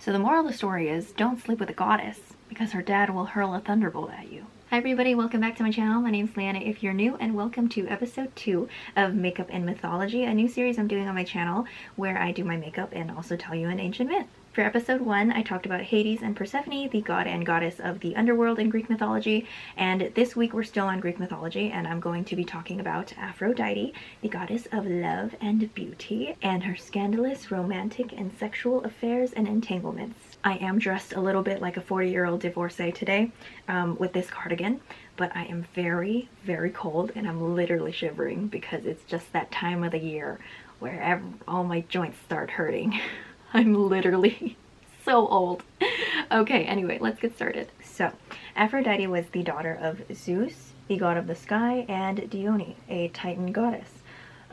So the moral of the story is don't sleep with a goddess because her dad will hurl a thunderbolt at you. Hi everybody, welcome back to my channel. My name's Leanna if you're new, and welcome to episode 2 of Makeup and Mythology, a new series I'm doing on my channel where I do my makeup and also tell you an ancient myth. For episode 1, I talked about Hades and Persephone, the god and goddess of the underworld in Greek mythology, and this week we're still on Greek mythology, and I'm going to be talking about Aphrodite, the goddess of love and beauty, and her scandalous romantic and sexual affairs and entanglements. I am dressed a little bit like a 40-year-old divorcee today with this cardigan, but I am very, very cold and I'm literally shivering because it's just that time of the year where all my joints start hurting. I'm literally so old. Okay, anyway, let's get started. So, Aphrodite was the daughter of Zeus, the god of the sky, and Dione, a Titan goddess.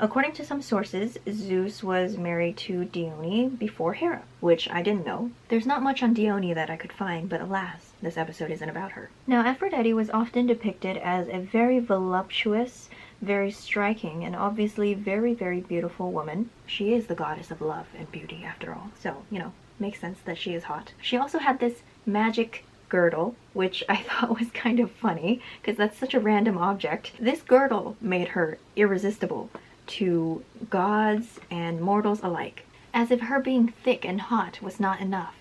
According to some sources, Zeus was married to Dione before Hera, which I didn't know. There's not much on Dione that I could find, but alas, this episode isn't about her. Now, Aphrodite was often depicted as a very voluptuous, very striking, and obviously very, very beautiful woman. She is the goddess of love and beauty after all, so, you know, makes sense that she is hot. She also had this magic girdle, which I thought was kind of funny, because that's such a random object. This girdle made her irresistible to gods and mortals alike, as if her being thick and hot was not enough.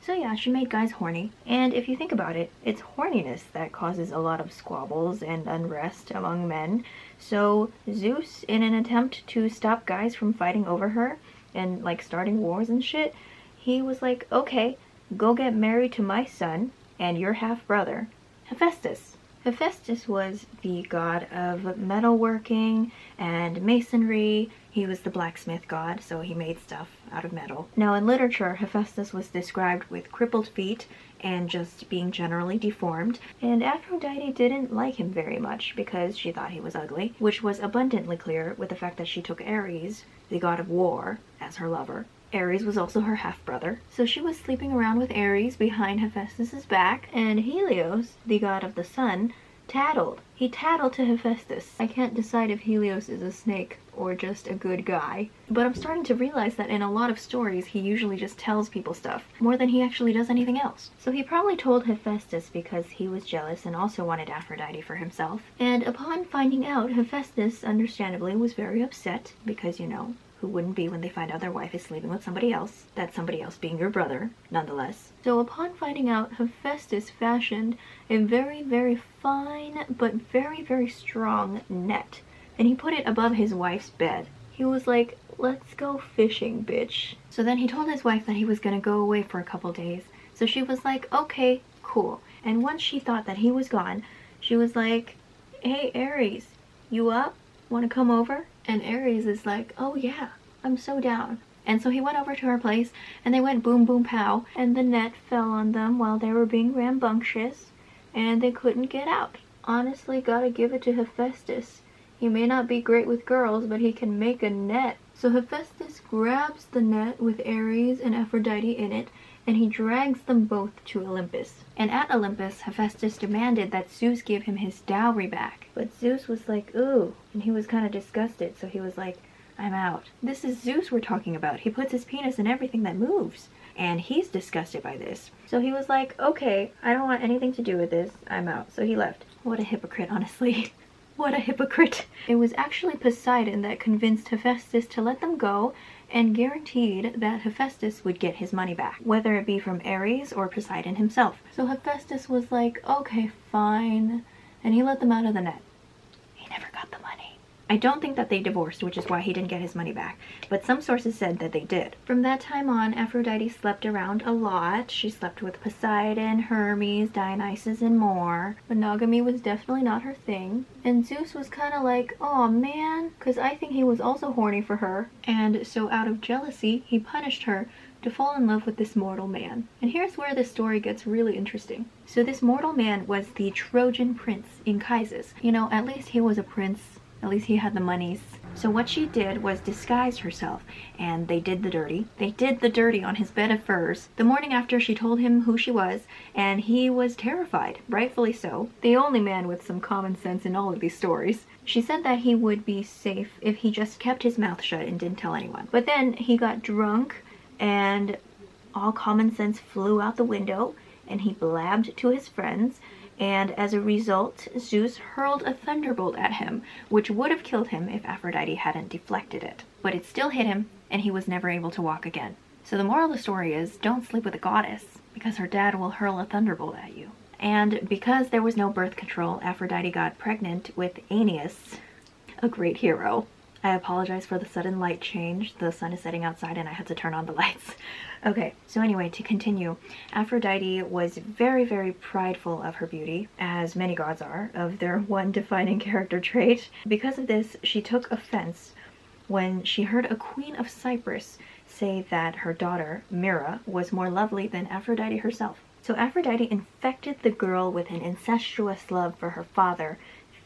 So yeah, she made guys horny, and if you think about it, it's horniness that causes a lot of squabbles and unrest among men. So Zeus, in an attempt to stop guys from fighting over her and like starting wars and shit, he was like, okay, go get married to my son and your half-brother, Hephaestus. Hephaestus was the god of metalworking and masonry. He was the blacksmith god, so he made stuff out of metal. Now in literature, Hephaestus was described with crippled feet and just being generally deformed, and Aphrodite didn't like him very much because she thought he was ugly, which was abundantly clear with the fact that she took Ares, the god of war, as her lover. Ares was also her half-brother, so she was sleeping around with Ares behind Hephaestus's back, and Helios, the god of the sun, tattled. He tattled to Hephaestus. I can't decide if Helios is a snake or just a good guy, but I'm starting to realize that in a lot of stories he usually just tells people stuff, more than he actually does anything else. So he probably told Hephaestus because he was jealous and also wanted Aphrodite for himself, and upon finding out, Hephaestus understandably was very upset because, you know, who wouldn't be when they find out their wife is sleeping with somebody else, that somebody else being your brother, nonetheless. So upon finding out, Hephaestus fashioned a very, very fine but very, very strong net, and he put it above his wife's bed. He was like, let's go fishing, bitch. So then he told his wife that he was gonna go away for a couple days. So she was like, okay, cool. And once she thought that he was gone, she was like, hey Ares, you up? Wanna come over? And Ares is like, oh yeah, I'm so down. And so he went over to her place, and they went boom boom pow, and the net fell on them while they were being rambunctious, and they couldn't get out. Honestly, gotta give it to Hephaestus. He may not be great with girls, but he can make a net. So Hephaestus grabs the net with Ares and Aphrodite in it, and he drags them both to Olympus. And at Olympus, Hephaestus demanded that Zeus give him his dowry back. But Zeus was like, ooh, and he was kind of disgusted, so he was like, I'm out. This is Zeus we're talking about. He puts his penis in everything that moves, and he's disgusted by this. So he was like, okay, I don't want anything to do with this. I'm out. So he left. What a hypocrite, honestly. What a hypocrite. It was actually Poseidon that convinced Hephaestus to let them go and guaranteed that Hephaestus would get his money back, whether it be from Ares or Poseidon himself. So Hephaestus was like, okay, fine, and he let them out of the net. He never got the money. I don't think that they divorced, which is why he didn't get his money back, but some sources said that they did. From that time on, Aphrodite slept around a lot. She slept with Poseidon, Hermes, Dionysus, and more. Monogamy was definitely not her thing. And Zeus was kind of like, oh man, because I think he was also horny for her. And so out of jealousy, he punished her to fall in love with this mortal man. And here's where the story gets really interesting. So this mortal man was the Trojan prince Anchises. You know, at least he was a prince. At least he had the monies. So what she did was disguise herself, and they did the dirty. They did the dirty on his bed of furs. The morning after, she told him who she was, and he was terrified, rightfully so. The only man with some common sense in all of these stories. She said that he would be safe if he just kept his mouth shut and didn't tell anyone. But then he got drunk and all common sense flew out the window, and he blabbed to his friends, and as a result, Zeus hurled a thunderbolt at him, which would have killed him if Aphrodite hadn't deflected it. But it still hit him, and he was never able to walk again. So the moral of the story is, don't sleep with a goddess, because her dad will hurl a thunderbolt at you. And because there was no birth control, Aphrodite got pregnant with Aeneas, a great hero. I apologize for the sudden light change. The sun is setting outside and I had to turn on the lights. Okay, so anyway, to continue, Aphrodite was very, very prideful of her beauty, as many gods are, of their one defining character trait. Because of this, she took offense when she heard a queen of Cyprus say that her daughter, Myrrha, was more lovely than Aphrodite herself. So Aphrodite infected the girl with an incestuous love for her father,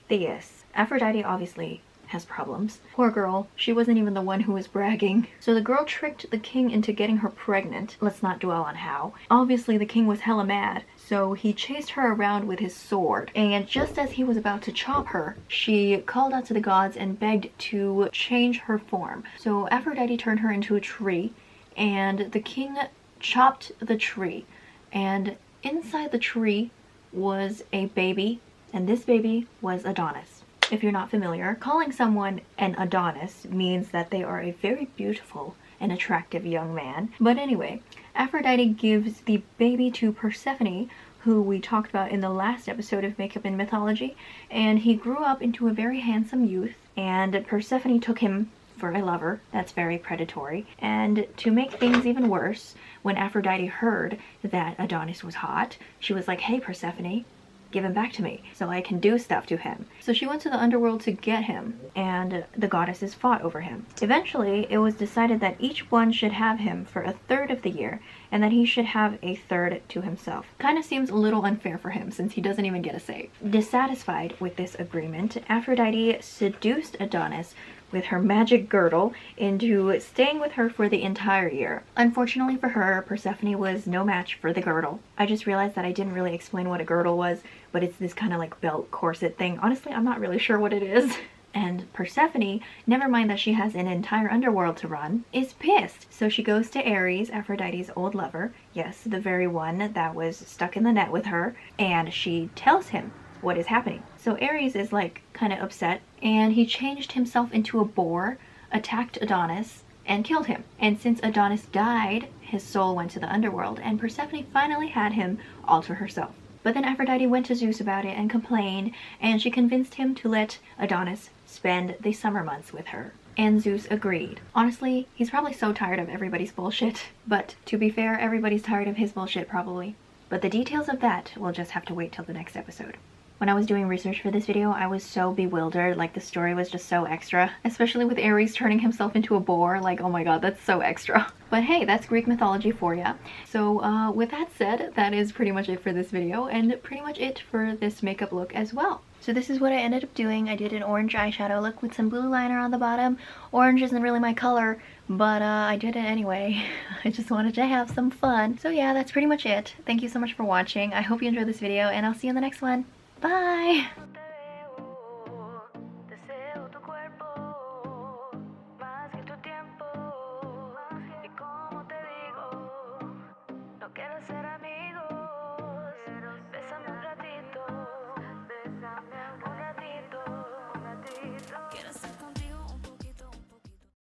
Theus. Aphrodite obviously has problems. Poor girl, she wasn't even the one who was bragging. So the girl tricked the king into getting her pregnant. Let's not dwell on how. Obviously the king was hella mad, so he chased her around with his sword. And just as he was about to chop her, she called out to the gods and begged to change her form. So Aphrodite turned her into a tree, and the king chopped the tree. And inside the tree was a baby, and this baby was Adonis. If you're not familiar, calling someone an Adonis means that they are a very beautiful and attractive young man. But anyway, Aphrodite gives the baby to Persephone, who we talked about in the last episode of Makeup and Mythology, and he grew up into a very handsome youth, and Persephone took him for a lover. That's very predatory. And to make things even worse, when Aphrodite heard that Adonis was hot, she was like, hey Persephone, give him back to me so I can do stuff to him. So she went to the underworld to get him, and the goddesses fought over him. Eventually, it was decided that each one should have him for a third of the year, and that he should have a third to himself. Kind of seems a little unfair for him since he doesn't even get a say. Dissatisfied with this agreement, Aphrodite seduced Adonis with her magic girdle into staying with her for the entire year. Unfortunately for her, Persephone was no match for the girdle. I just realized that I didn't really explain what a girdle was, but it's this kind of like belt corset thing. Honestly, I'm not really sure what it is. And Persephone, never mind that she has an entire underworld to run, is pissed. So she goes to Ares, Aphrodite's old lover, yes, the very one that was stuck in the net with her, and she tells him what is happening. So Ares is like kind of upset, and he changed himself into a boar, attacked Adonis, and killed him. And since Adonis died, his soul went to the underworld, and Persephone finally had him all to herself. But then Aphrodite went to Zeus about it and complained, and she convinced him to let Adonis spend the summer months with her. And Zeus agreed. Honestly, he's probably so tired of everybody's bullshit. But to be fair, everybody's tired of his bullshit probably. But the details of that will just have to wait till the next episode. When I was doing research for this video, I was so bewildered, like the story was just so extra. Especially with Ares turning himself into a boar, like oh my god, that's so extra. But hey, that's Greek mythology for ya. So with that said, that is pretty much it for this video, and pretty much it for this makeup look as well. So this is what I ended up doing. I did an orange eyeshadow look with some blue liner on the bottom. Orange isn't really my color, but I did it anyway. I just wanted to have some fun. So yeah, that's pretty much it. Thank you so much for watching. I hope you enjoyed this video, and I'll see you in the next one. Bye! Quiero ser